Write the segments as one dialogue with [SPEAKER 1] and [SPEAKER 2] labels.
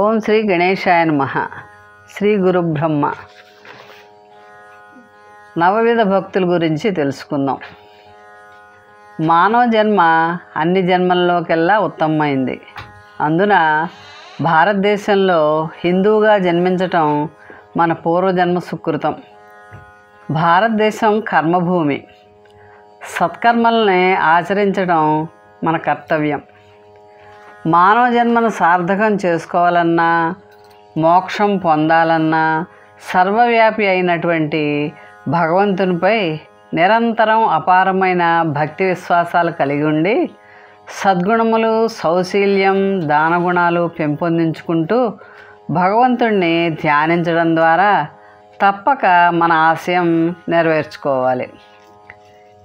[SPEAKER 1] ఓం శ్రీ గణేశాయ నమః. శ్రీ గురు బ్రహ్మ. నవవిధ భక్తుల గురించి తెలుసుకుందాం. మానవ జన్మ అన్ని జన్మల్లోకెల్లా ఉత్తమమైంది. అందున భారతదేశంలో హిందువుగా జన్మించటం మన పూర్వజన్మ సుకృతం. భారతదేశం కర్మభూమి. సత్కర్మల్ని ఆచరించడం మన కర్తవ్యం. మానవ జన్మను సార్థకం చేసుకోవాలన్నా, మోక్షం పొందాలన్నా సర్వవ్యాపి అయినటువంటి భగవంతునిపై నిరంతరం అపారమైన భక్తి విశ్వాసాలు కలిగి ఉండి సద్గుణములు, సౌశీల్యం, దానగుణాలు పెంపొందించుకుంటూ భగవంతుణ్ణి ధ్యానించడం ద్వారా తప్పక మన ఆశయం నెరవేర్చుకోవాలి.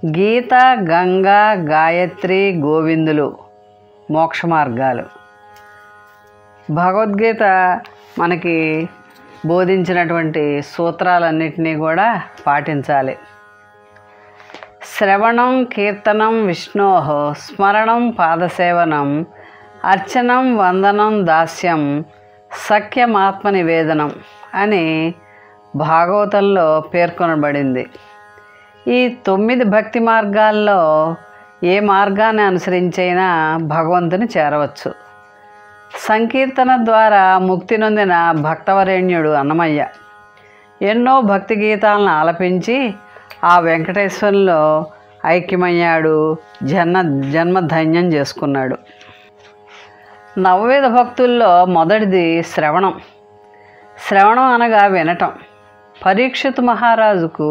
[SPEAKER 1] గీత, గంగా, గాయత్రి, గోవిందులు మోక్ష మార్గాలు. భగవద్గీత మనకి బోధించినటువంటి సూత్రాలన్నింటినీ కూడా పాటించాలి. శ్రవణం కీర్తనం విష్ణోః స్మరణం పాదసేవనం అర్చనం వందనం దాస్యం సఖ్యమాత్మ నివేదనం అని భాగవతంలో పేర్కొనబడింది. ఈ 9 భక్తి మార్గాల్లో ఏ మార్గాన్ని అనుసరించైనా భగవంతుని చేరవచ్చు. సంకీర్తన ద్వారా ముక్తి నొందిన భక్తవరేణ్యుడు అన్నమయ్య ఎన్నో భక్తి గీతాలను ఆలపించి ఆ వెంకటేశ్వరంలో ఐక్యమయ్యాడు. జన్మధన్యం చేసుకున్నాడు. నవవిధ భక్తుల్లో మొదటిది శ్రవణం. శ్రవణం అనగా వినటం. పరీక్షిత్ మహారాజుకు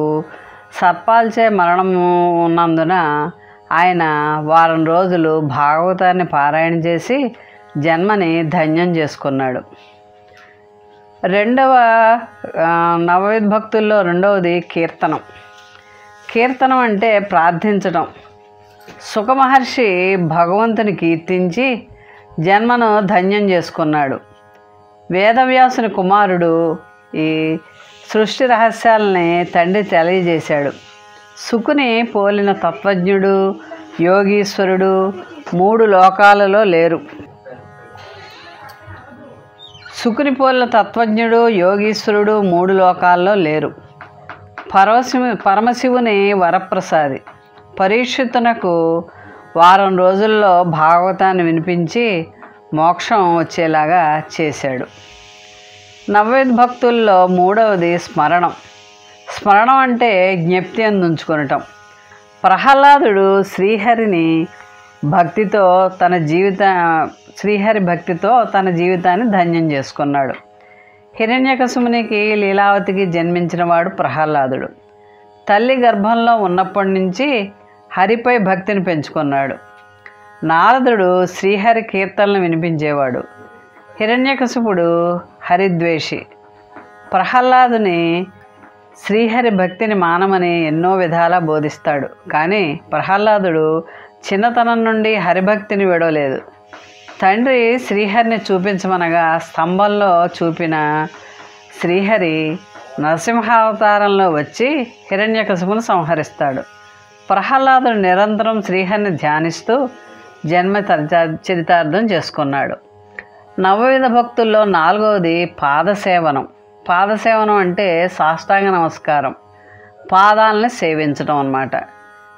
[SPEAKER 1] సర్పాల్చే మరణము ఉన్నందున ఆయన వారం రోజులు భాగవతాన్ని పారాయణ చేసి జన్మని ధన్యం చేసుకున్నాడు. నవవిధ భక్తుల్లో రెండవది కీర్తనం. కీర్తనం అంటే ప్రార్థించటం. సుఖమహర్షి భగవంతుని కీర్తించి జన్మను ధన్యం చేసుకున్నాడు. వేదవ్యాసుని కుమారుడు ఈ సృష్టి రహస్యాలని తండ్రి తెలియజేశాడు. సుకుని పోలిన తత్వజ్ఞుడు, యోగీశ్వరుడు 3 లోకాలలో లేరు. సుకుని పోలిన తత్వజ్ఞుడు, యోగీశ్వరుడు 3 లోకాల్లో లేరు. పరమశివుని వరప్రసాది. పరీక్షితునకు వారం రోజుల్లో భాగవతాన్ని వినిపించి మోక్షం వచ్చేలాగా చేశాడు. నవవిధ భక్తుల్లో మూడవది స్మరణం. స్మరణం అంటే జ్ఞప్తి అందించుకొనటం. ప్రహ్లాదుడు శ్రీహరి భక్తితో తన జీవితాన్ని ధన్యం చేసుకున్నాడు. హిరణ్యకశిపునికి, లీలావతికి జన్మించినవాడు ప్రహ్లాదుడు. తల్లి గర్భంలో ఉన్నప్పటి నుంచి హరిపై భక్తిని పెంచుకున్నాడు. నారదుడు శ్రీహరి కీర్తనలు వినిపించేవాడు. హిరణ్యకశిపుడు హరిద్వేషి. ప్రహ్లాదుని శ్రీహరి భక్తిని మానమని ఎన్నో విధాలా బోధిస్తాడు. కానీ ప్రహ్లాదుడు చిన్నతనం నుండి హరిభక్తిని విడవలేదు. తండ్రి శ్రీహరిని చూపించమనగా స్తంభంలో చూపిన శ్రీహరి నరసింహావతారంలో వచ్చి హిరణ్యకశిపును సంహరిస్తాడు. ప్రహ్లాదుడు నిరంతరం శ్రీహరిని ధ్యానిస్తూ జన్మ చరితార్థం చేసుకున్నాడు. నవవిధ భక్తుల్లో నాలుగవది పాదసేవనం. పాదసేవనం అంటే సాష్టాంగ నమస్కారం, పాదాలని సేవించడం అన్నమాట.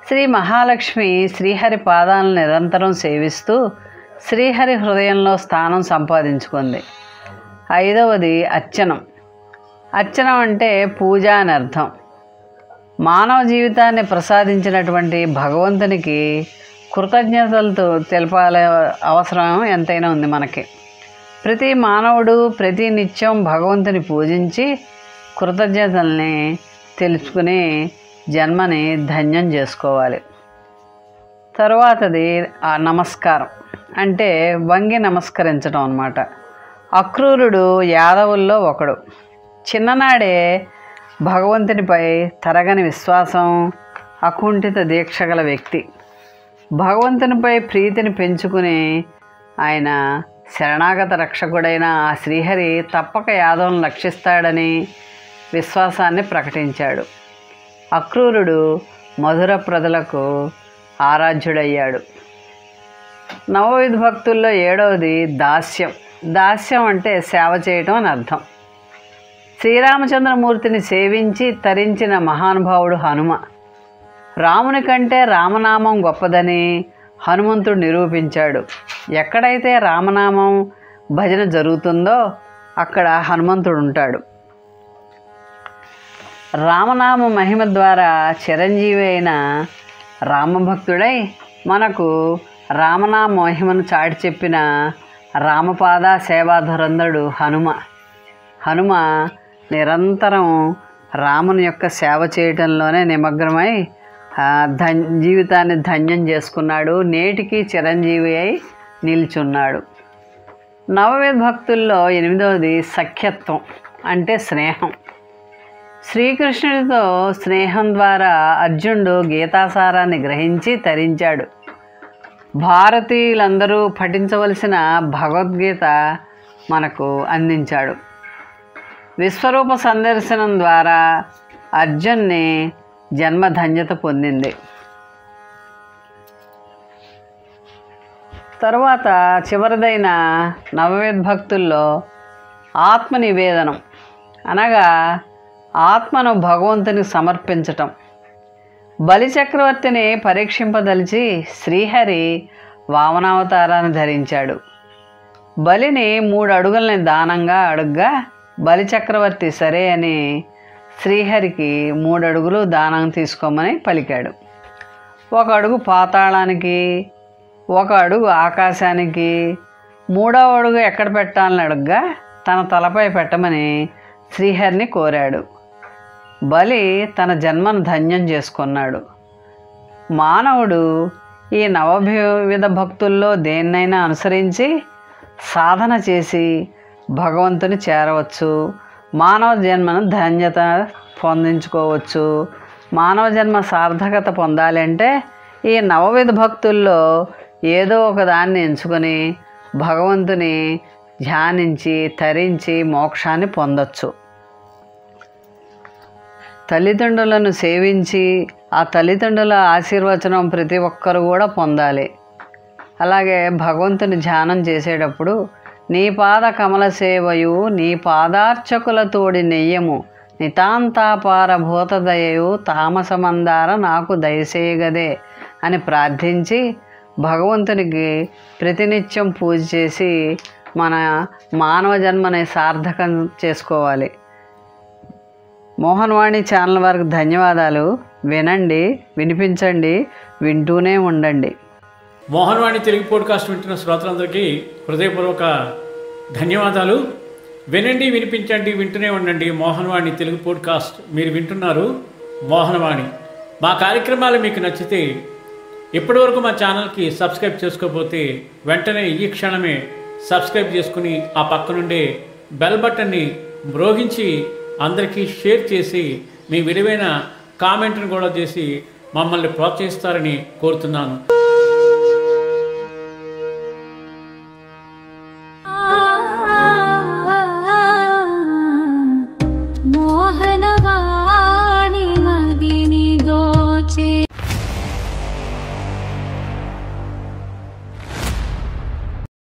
[SPEAKER 1] శ్రీ మహాలక్ష్మి శ్రీహరి పాదాలను నిరంతరం సేవిస్తూ శ్రీహరి హృదయంలో స్థానం సంపాదించుకుంది. ఐదవది అర్చనం. అర్చనం అంటే పూజ అని అర్థం. మానవ జీవితాన్ని ప్రసాదించినటువంటి భగవంతునికి కృతజ్ఞతలతో తెలపాల అవసరం ఎంతైనా ఉంది మనకి. ప్రతి మానవుడు ప్రతి నిత్యం భగవంతుని పూజించి కృతజ్ఞతల్ని తెలుసుకుని జన్మని ధన్యం చేసుకోవాలి. తరువాతది నమస్కారం అంటే వంగి నమస్కరించడం అన్నమాట. అక్రూరుడు యాదవుల్లో ఒకడు. చిన్ననాడే భగవంతునిపై తరగని విశ్వాసం, అకుంఠిత దీక్ష గల వ్యక్తి. భగవంతునిపై ప్రీతిని పెంచుకుని ఆయన శరణాగత రక్షకుడైన ఆ శ్రీహరి తప్పక యాదవులను రక్షిస్తాడని విశ్వాసాన్ని ప్రకటించాడు. అక్రూరుడు మధుర ప్రజలకు ఆరాధ్యుడయ్యాడు. నవవిధ భక్తుల్లో 7వది దాస్యం. దాస్యం అంటే సేవ చేయటం అని అర్థం. శ్రీరామచంద్రమూర్తిని సేవించి తరించిన మహానుభావుడు హనుమ. రాముని కంటే రామనామం గొప్పదని హనుమంతుడు నిరూపించాడు. ఎక్కడైతే రామనామం భజన జరుగుతుందో అక్కడ హనుమంతుడు ఉంటాడు. రామనామ మహిమ ద్వారా చిరంజీవి అయిన రామభక్తుడై మనకు రామనామ మహిమను చాటి చెప్పిన రామపాద సేవాధురంధరుడు హనుమ. హనుమ నిరంతరం రాముని యొక్క సేవ చేయటంలోనే నిమగ్నమై జీవితాన్ని ధన్యం చేసుకున్నాడు. నేటికి చిరంజీవి అయి నిల్చున్నాడు. నవవిధ భక్తుల్లో 8వది సఖ్యత్వం అంటే స్నేహం. శ్రీకృష్ణుడితో స్నేహం ద్వారా అర్జునుడు గీతాసారాన్ని గ్రహించి తరించాడు. భారతీయులందరూ పఠించవలసిన భగవద్గీత మనకు అందించాడు. విశ్వరూప సందర్శనం ద్వారా అర్జున్ని జన్మధన్యత పొందింది. తరువాత చివరిదైన నవవిధ భక్తుల్లో ఆత్మ నివేదనం అనగా ఆత్మను భగవంతునికి సమర్పించటం. బలిచక్రవర్తిని పరీక్షింపదలిచి శ్రీహరి వామనావతారాన్ని ధరించాడు. బలిని 3 అడుగుల్ని దానంగా అడుగ్గా బలిచక్రవర్తి సరే అని శ్రీహరికి 3 అడుగులు దానం తీసుకోమని పలికాడు. 1 అడుగు పాతాళానికి, 1 అడుగు ఆకాశానికి, 3వ అడుగు ఎక్కడ పెట్టాలని అడుగ్గా తన తలపై పెట్టమని శ్రీహరిని కోరాడు. బలి తన జన్మను ధన్యం చేసుకున్నాడు. మానవుడు ఈ నవవిధ భక్తుల్లో దేన్నైనా అనుసరించి సాధన చేసి భగవంతుని చేరవచ్చు. మానవ జన్మను ధన్యత పొందించుకోవచ్చు. మానవ జన్మ సార్థకత పొందాలి అంటే ఈ నవవిధ భక్తుల్లో ఏదో ఒక దాన్ని ఎంచుకొని భగవంతుని ధ్యానించి తరించి మోక్షాన్ని పొందొచ్చు. తల్లిదండ్రులను సేవించి ఆ తల్లిదండ్రుల ఆశీర్వచనం ప్రతి ఒక్కరు కూడా పొందాలి. అలాగే భగవంతుని ధ్యానం చేసేటప్పుడు నీ పాద కమల సేవయు నీ పాదార్చకుల తోడి నెయ్యము నితాంతాపార భూతదయయు తామసమందార నాకు దయసేయగదే అని ప్రార్థించి భగవంతునికి ప్రతినిత్యం పూజ చేసి మన మానవ జన్మని సార్థకం చేసుకోవాలి. మోహన్వాణి ఛానల్ వారికి ధన్యవాదాలు. వినండి, వినిపించండి, వింటూనే ఉండండి.
[SPEAKER 2] మోహన్వాణి తెలుగు పోడ్కాస్ట్ వింటున్న శ్రోతలందరికీ హృదయపూర్వక ధన్యవాదాలు. వినండి, వినిపించండి, వింటూనే ఉండండి. మోహన్వాణి తెలుగు పోడ్కాస్ట్ మీరు వింటున్నారు. మోహన్వాణి మా కార్యక్రమాలు మీకు నచ్చితే ఇప్పటివరకు మా ఛానల్కి సబ్స్క్రైబ్ చేసుకోకపోతే వెంటనే ఈ క్షణమే సబ్స్క్రైబ్ చేసుకుని ఆ పక్కనుండే బెల్ బటన్ని మ్రోగించి అందరికీ షేర్ చేసి మీ విలువైన కామెంట్ను కూడా చేసి మమ్మల్ని ప్రోత్సహిస్తారని కోరుతున్నాను.